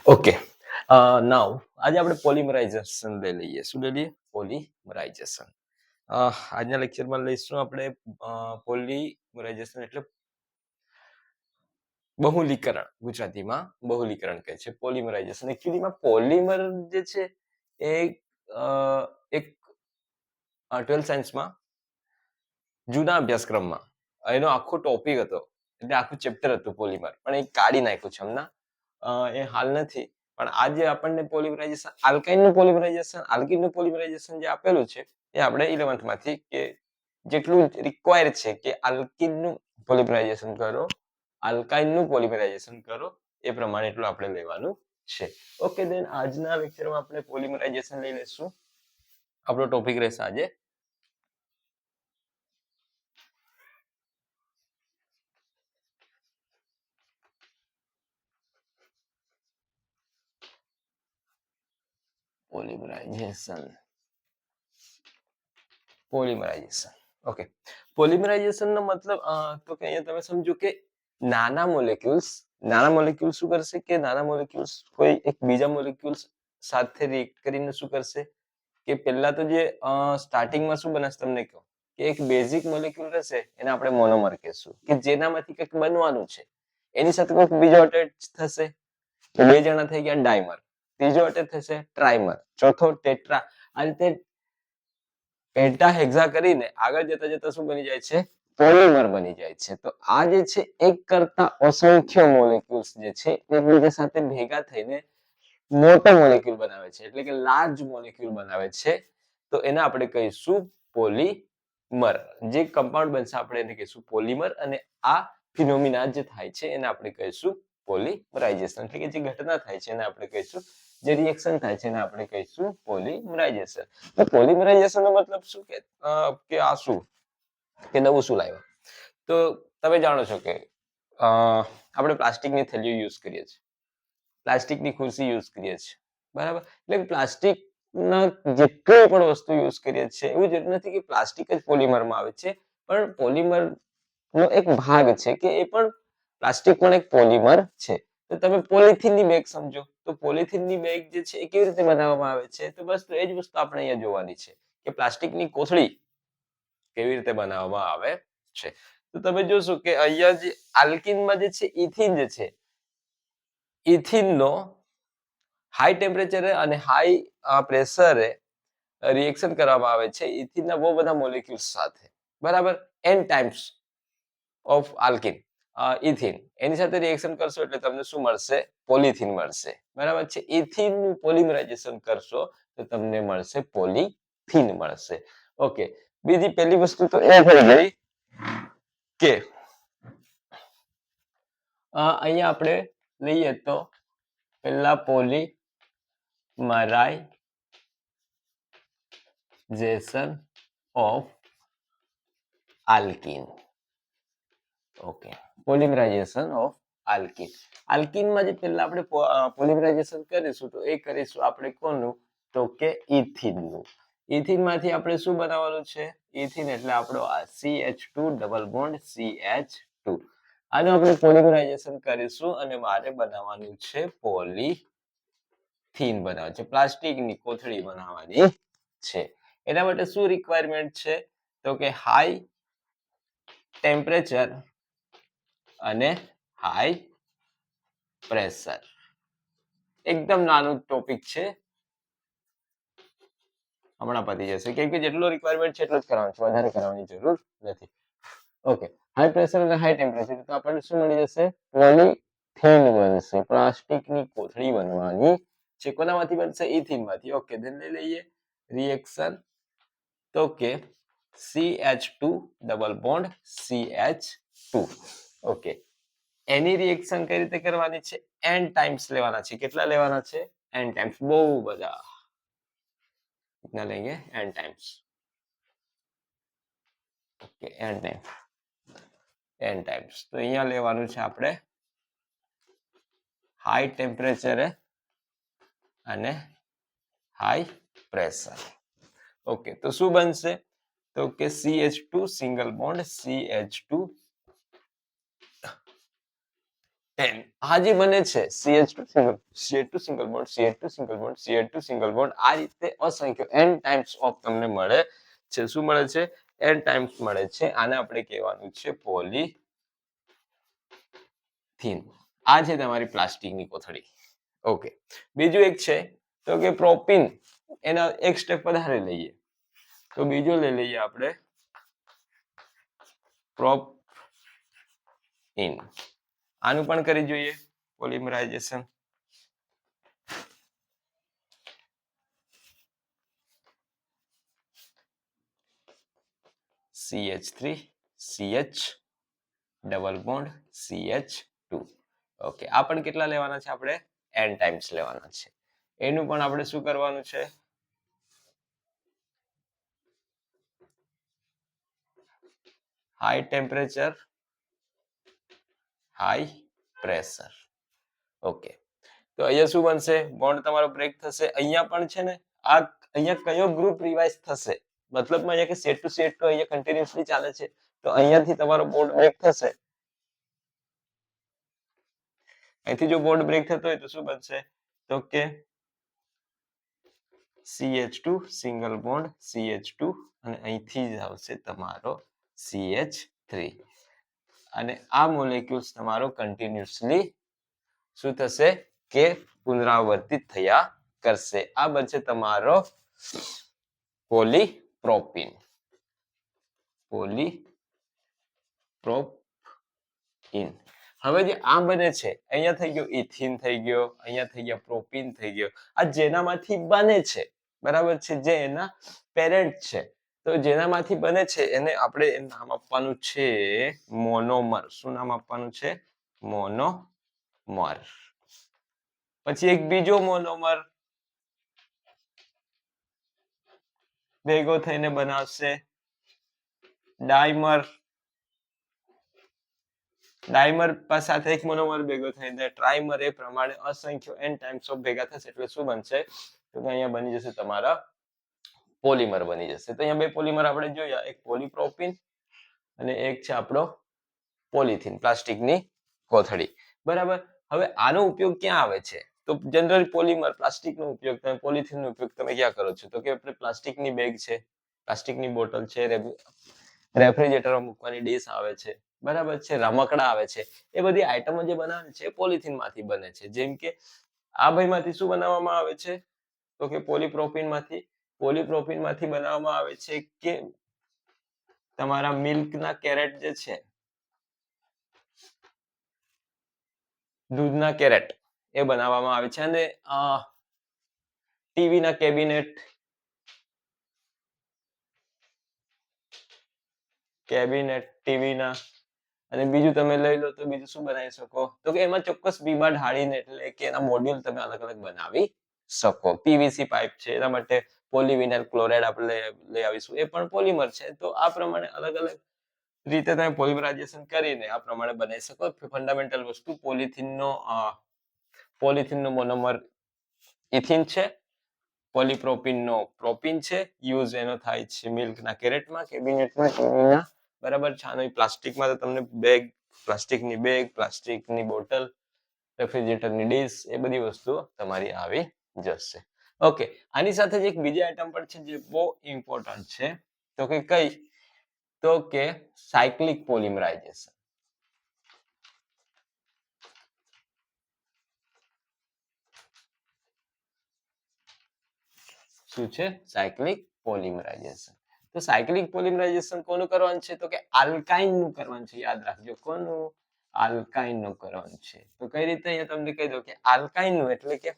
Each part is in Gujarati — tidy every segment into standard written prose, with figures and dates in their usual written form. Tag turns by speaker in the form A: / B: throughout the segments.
A: ઓકે નાઉ આજે આપણે પોલિમરાઇઝેશન લઈ લઈએ. શું લઈ લઈએ? પોલિમરાઇઝેશન. આજના લેક્ચરમાં લઈશું આપણે પોલિમરાઇઝેશન એટલે બહુલીકરણ. ગુજરાતીમાં બહુલીકરણ કહે છે પોલિમરાઇઝેશન. એકચ્યુઅલીમાં પોલિમર જે છે એ એક 12th સાયન્સમાં જૂના અભ્યાસક્રમમાં એનો આખો ટોપિક હતો, એટલે આખું ચેપ્ટર હતું પોલિમર, પણ એ કાઢી નાખ્યું છે હમણાં. એ હાલ નથી, પણ આજે આપણને પોલિમરાઇઝેશન આલ્કીનનું પોલિમરાઇઝેશન જે આપેલું છે એ આપણે 11th માંથી કે જેટલું રિક્વાયર છે કે આલ્કીનનું પોલિમરાઇઝેશન કરો, આલ્કાઇનનું પોલિમરાઇઝેશન કરો, એ પ્રમાણે એટલું આપણે લેવાનું છે. ઓકે, દેન આજના લેક્ચરમાં આપણે પોલિમરાઇઝેશન લઈ લેશું. આપણો ટોપિક રહેશે આજે પોલિમરાઇઝેશન. ઓકે, પોલિમરાઇઝેશન નો મતલબ તો કે અહીંયા તમે સમજો કે નાના મોલેક્યુલ્સ શું કરશે કે નાના મોલેક્યુલ્સ કોઈ એક બીજા મોલેક્યુલ્સ સાથે રિએક્ટ કરીને શું કરશે કે પહેલા તો જે સ્ટાર્ટિંગમાં શું બનાવશે તમને કહો કે એક બેઝિક મોલેક્યુલ રહેશે, એને આપણે મોનોમર કહેશું, કે જેનામાંથી કંઈક બનવાનું છે. એની સાથે કોઈક બીજો અટેચ થશે, બે જણા થઈ ગયા ડાયમર, ત્રીજો અટેચ થશે ટ્રાઇમર, ચોથો ટેટ્રા. આ રીતે પેન્ટાહેક્સા કરીને આગળ જતા જતા શું બની જાય છે? પોલિમર બની જાય છે. તો આ જે છે એક કરતા અસંખ્ય મોલેક્યુલ્સ જે છે એકબીજા સાથે ભેગા થઈને મોટો મોલેક્યુલ બનાવે છે, એટલે કે લાર્જ મોલેક્યુલ બનાવે છે. તો એને આપણે કહીશું પોલિમર. જે કમ્પાઉન્ડ બનશે આપણે એને કહીશું પોલિમર, અને આ ફિનોમિના જે થાય છે એને આપણે કહીશું પોલિમરાઇઝેશન. એટલે કે જે ઘટના થાય છે એને આપણે કહીશું, જે રિએક્શન થાય છે એને આપણે કહીશું પોલિમરાઇઝેશન. તો પોલિમરાઇઝેશન નો મતલબ શું કે આ શું કે નવું શું લાવ્યા? તો તમે જાણો છો કે આપણે પ્લાસ્ટિકની થેલીઓ યુઝ કરીએ છીએ, પ્લાસ્ટિકની ખુરશી યુઝ કરીએ છીએ, બરાબર? એટલે પ્લાસ્ટિક ના જેટલી પણ વસ્તુ યુઝ કરીએ છીએ એવું જરૂર નથી કે પ્લાસ્ટિક જ પોલિમરમાં આવે છે, પણ પોલિમર નો એક ભાગ છે કે એ પણ પ્લાસ્ટિક પણ એક પોલિમર છે. તો તમે પોલિથીનની બેગ સમજો, તો પોલિથીનની બેગ જે છે એ કેવી રીતે બનાવવામાં આવે છે? તો બસ એ જ વસ્તુ આપણે અહીંયા જોવાની છે કે પ્લાસ્ટિકની કોથળી કેવી રીતે બનાવવામાં આવે છે. તો તમે જોશો કે અહીંયા જે આલ્કીનમાં જે છે ઇથિન જે છે, ઇથિનનો હાઈ ટેમ્પરેચરે અને હાઈ પ્રેશરે રિએક્શન કરવામાં આવે છે ઇથિનના બહુ બધા મોલેક્યુલ્સ સાથે, બરાબર? n times of alkene ethene, એની સાથે રિએક્શન કરશો એટલે તમને શું મળશે? પોલિથીન મળશે, બરાબર છે? ઇથિનનું પોલિમરાઇઝેશન કરશો તો તમને મળશે પોલિથીન મળશે. ઓકે, બીજી પહેલી વસ્તુ તો એ થઈ ગઈ કે અહીંયા આપણે લઈએ તો પહેલા polymerization of alkene. Okay, polymerization of alkene. આલ્કીનમાં જે પહેલા આપણે પોલિમરાઇઝેશન કરીશું તો એ કરીશું આપણે કોનું? તો કે ઇથિનનું. ઇથિનમાંથી આપણે શું બનાવવાનું છે? ઇથિન એટલે આપણો CH2 ડબલ બોન્ડ CH2. આનું આપણે પોલિમરાઇઝેશન કરીશું અને મારે બનાવવાનું છે પોલિથીન બનાવવાનું છે, પ્લાસ્ટિકની કોથળી બનાવવાની છે. એના માટે શું રિક્વાયરમેન્ટ છે? તો કે હાઈ ટેમ્પરેચર અને હાઈ પ્રેશર. એકદમ નાનું ટોપિક છે, હમણાં પતી જશે, કેમ કે જેટલો રિક્વાયરમેન્ટ છે એટલો જ કરવાનો છે, વધારે કરવાની જરૂર નથી. ઓકે, હાઈ પ્રેશર અને હાઈ ટેમ્પરેચર તો આપણને શું મળી જશે? પોલિથીન બનશે, પ્લાસ્ટિકની કોથળી બનવાની છે. કોનામાંથી બનશે? ઇથિનમાંથી. ઓકે, ધ્યાન લઈ લઈએ રિએક્શન. તો કે CH2 double bond CH2. Okay, એની રિએક્શન કઈ રીતે કરવાની છે? n ટાઈમ્સ લેવાના છે. કેટલા લેવાના છે? n ટાઈમ્સ, બહુ બધા. कितना लेंगे? n times. Okay, n times. તો અહીંયા લેવાનું છે આપણે હાઈ ટેમ્પરેચરે અને હાઈ પ્રેશર. ઓકે, તો શું બનશે? તો કે CH2 સિંગલ બોન્ડ CH2 10 આ જે બને છે CH2 single CH2 single bond CH2 single bond CH2 single bond આ રીતે અસંખ્ય n ટાઈમ્સ ઓફ તમને મળે છે શું મળે છે n ટાઈમ્સ મળે છે આને આપણે કહેવાનું છે પોલીથીન આ છે તમારી પ્લાસ્ટિકની કોથળી ઓકે બીજું એક છે તો કે પ્રોપીન એના એક સ્ટેપ વધારે લઈએ તો બીજો લઈ લઈએ આપણે પ્રોપીન આનું પણ કરી જોઈએ polymerization CH3 CH double bond CH2 okay આ પણ કેટલા લેવાના છે આપણે n ટાઈમ્સ લેવાના છે એનું પણ આપણે શું કરવાનું છે high temperature high pressure okay તો અહીંયા શું બનશે બોન્ડ તમારો બ્રેક થશે અહીંયા પણ છે ને આ અહીંયા કયો ગ્રુપ રિવાઇઝ થશે મતલબમાં અહીંયા કે CH2 CH2 અહીંયા કન્ટિન્યુઅસલી ચાલે છે તો અહીંયાથી તમારો બોન્ડ બ્રેક થશે અહીંથી જો બોન્ડ બ્રેક થતો હોય તો શું બનશે તો કે CH2 સિંગલ બોન્ડ CH2 અને અહીંથી જ આવશે તમારો CH3 અને આ મોલેક્યુલ્સ તમારો કન્ટિન્યુઅસલી શું થશે કે પુનરાવર્તિત થયા કરશે આ બનશે તમારો પોલીપ્રોપીન હવે જે આ બને છે અહીંયા થઈ ગયો ઇથિન થઈ ગયો અહીંયા થઈ ગયા પ્રોપીન થઈ ગયો આ જેનામાંથી બને છે બરાબર છે જે એના પેરેન્ટ છે તો જેનામાંથી બને છે એને આપણે નામ આપવાનું છે મોનોમર શું નામ આપવાનું છે મોનોમર પછી એક બીજો મોનોમર ભેગો થઈને બનાવશે ડાઈમર સાથે એક મોનોમર ભેગો થઈને ટ્રાઈમર એ પ્રમાણે અસંખ્ય n ટાઈમ્સ ઓફ ભેગા થશે એટલે શું બનશે તો અહીંયા બની જશે તમારા પોલિમર બની જશે તો અહીંયા બે પોલિમર આપણે જોયા એક પોલીપ્રોપીન અને એક છે આપણો પોલિથીન પ્લાસ્ટિકની કોથળી બરાબર હવે આનો ઉપયોગ ક્યાં આવે છે તો જનરલ પોલિમર પ્લાસ્ટિકનો ઉપયોગ તમે પોલિથીનનો ઉપયોગ તમે ક્યાં કરો છો તો કે આપણે પ્લાસ્ટિકની બેગ છે પ્લાસ્ટિકની બોટલ છે રેફ્રિજરેટરમાં મૂકવાની ડીશ આવે છે બરાબર છે રમકડા આવે છે એ બધી આઈટમો જે બનાવે છે પોલિથીન માંથી બને છે જેમ કે આ ભાઈમાંથી શું બનાવવામાં આવે છે તો કે પોલીપ્રોપીન માંથી બનાવવામાં આવે છે કે તમારા મિલ્કના કેરેટ જે છે દૂધના કેરેટ એ બનાવવામાં આવે છે અને ટીવીના કેબિનેટ ટીવીના અને બીજું તમે લઈ લો તો બીજું શું બનાવી શકો તો કે એમાં ચોક્કસ બીબા ઢાળીને એટલે કે એના મોડ્યુલ તમે અલગ અલગ બનાવી શકો પીવીસી પાઇપ છે એના માટે પોલીવિનાઇલ ક્લોરાઇડ આપણે લઈ આવીશું એ પણ પોલિમર છે તો આ પ્રમાણે અલગ અલગ રીતે તમે પોલિમરાઇઝેશન કરીને આ પ્રમાણે બનાવી શકો ફંડામેન્ટલ વસ્તુ પોલિથીનનો મોનોમર ઇથિન છે પોલીપ્રોપીનનો પ્રોપીન છે યુઝ એનો થાય છે મિલ્કના કેરેટમાં કેબિનેટમાં ટીવીના બરાબર છે આનો પ્લાસ્ટિકમાં તો તમને પ્લાસ્ટિકની બેગ પ્લાસ્ટિકની બોટલ રેફ્રિજરેટરની ડીશ એ બધી વસ્તુઓ તમારી આવી જશે ઓકે આની સાથે જ એક બીજી આઈટમ પણ છે જે બહુ ઇમ્પોર્ટન્ટ છે તો કે કઈ તો કે સાયક્લિક પોલિમરાઇઝેશન શું છે સાયક્લિક પોલિમરાઇઝેશન તો સાયક્લિક પોલિમરાઇઝેશન કોનું કરવાનું છે તો કે આલ્કાઇન નું કરવાનું છે યાદ રાખજો કોનું આલ્કાઇન નું કરવાનું છે તો કઈ રીતે અહીંયા તમને કહી દઉં કે આલ્કાઇન નું એટલે કે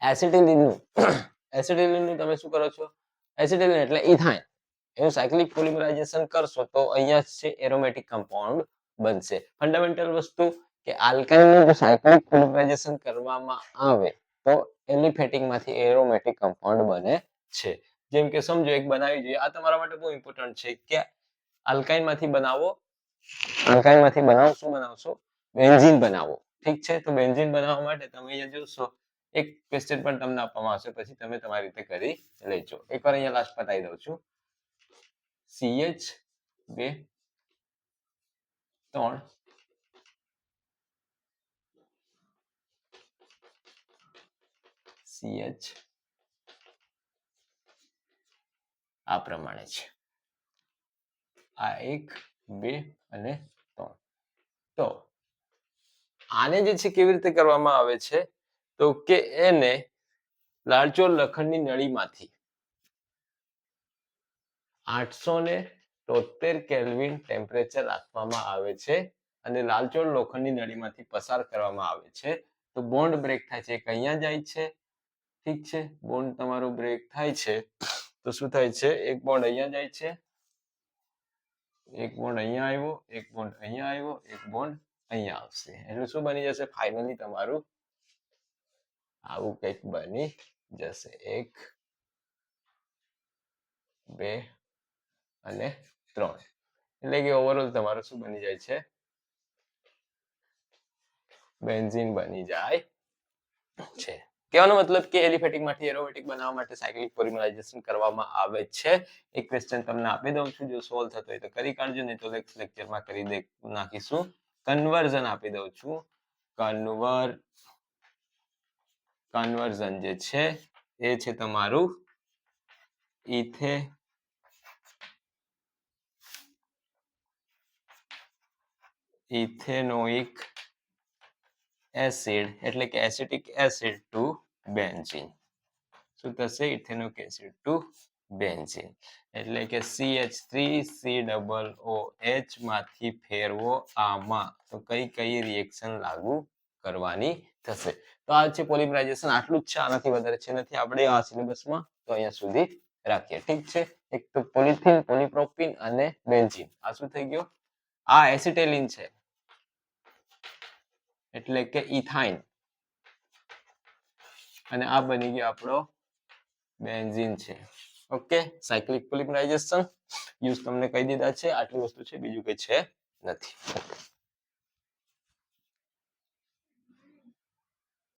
A: એસિટિલિન નું તમે શું કરો છો એસિટિલિન એટલે ઇથાઇન એનું સાયક્લિક પોલિમરાઇઝેશન કરશો તો અહીંયા છે એરોમેટિક કમ્પાઉન્ડ બનશે ફંડામેન્ટલ વસ્તુ કે આલ્કાઇન નું જો સાયક્લિક પોલિમરાઇઝેશન કરવામાં આવે તો એલિફેટિક માંથી એરોમેટિક કમ્પાઉન્ડ બને છે જેમ કે સમજો એક બનાવી જોઈએ આ તમારા માટે બહુ ઇમ્પોર્ટન્ટ છે કે આલ્કાઇન માંથી બનાવો શું બનાવશો બેન્ઝીન બનાવો ઠીક છે તો બેન્ઝીન બનાવવા માટે તમે અહીંયા જોશો એક ક્વેશ્ચન પણ તમને આપવામાં આવશે પછી તમે તમારી રીતે કરી લેજો એકવાર અહીંયા લાસ્ટ બતાવી દઉં છું CH2 3 CH આ પ્રમાણે છે. આ 1 2 અને 3. તો આને જે છે કેવી રીતે કરવામાં આવે છે તો કે એને લાલચોળ લોખંડની નળીમાંથી 873 કેલ્વિન ટેમ્પરેચર રાખવામાં આવે છે અને લાલચોળ લોખંડની નળીમાંથી પસાર કરવામાં આવે છે. તો બોન્ડ બ્રેક થાય છે, એક અહીંયા જાય છે, ઠીક છે. બોન્ડ તમારો બ્રેક થાય છે તો શું થાય છે, એક બોન્ડ અહીંયા જાય છે, એક બોન્ડ અહીંયા આવ્યો, એક બોન્ડ અહીંયા આવ્યો, એક બોન્ડ અહીંયા આવશે. એટલે શું બની જશે, ફાઇનલી તમારું આવું કંઈક બની જશે. 1 2 અને 3. એટલે કે ઓવરઓલ તમારું શું બની જાય છે, બેન્ઝીન બની જાય છે. કહેવાનો મતલબ કે એલિફેટિક માંથી એરોમેટિક બનાવવા માટે સાયક્લિક પોલિમરાઇઝેશન કરવામાં આવે છે. એક ક્વેશ્ચન તમને આપી દઉં છું, જો સોલ્વ થતો હોય તો કરી કાઢજો, નહીં તો નેક્સ્ટ લેક્ચરમાં કરી નાખીશું. કન્વર્ઝન આપી દઉં છું. કન્વર્ઝન જે છે એ છે તમારું ઇથેનોઇક એસિડ એટલે કે એસિટિક એસિડ ટુ બેન્ઝીન. શું થશે, ઇથેનોઇક એસિડ ટુ બેન્ઝીન એટલે કે CH3COOH માંથી ફેરવો આમાં, તો કઈ રિએક્શન લાગુ કરવાની થશે. તો આ છે પોલિમરાઇઝેશન. આટલું જ છે, આનાથી વધારે છે નથી આપણે આ સિલેબસમાં, તો અહીંયા સુધી રાખીએ. ઠીક છે. એક તો પોલિથીન, પોલિપ્રોપિન અને બેન્ઝીન. આ શું થઈ ગયો, આ એસિટેલિન છે એટલે કે ઇથાઇન, અને આ બની ગયો આપણો બેન્ઝીન છે. ઓકે, સાયક્લિક પોલિમરાઇઝેશન યુઝ તમને કહી દીધા છે. આટલી વસ્તુ છે, બીજું કઈ છે નથી.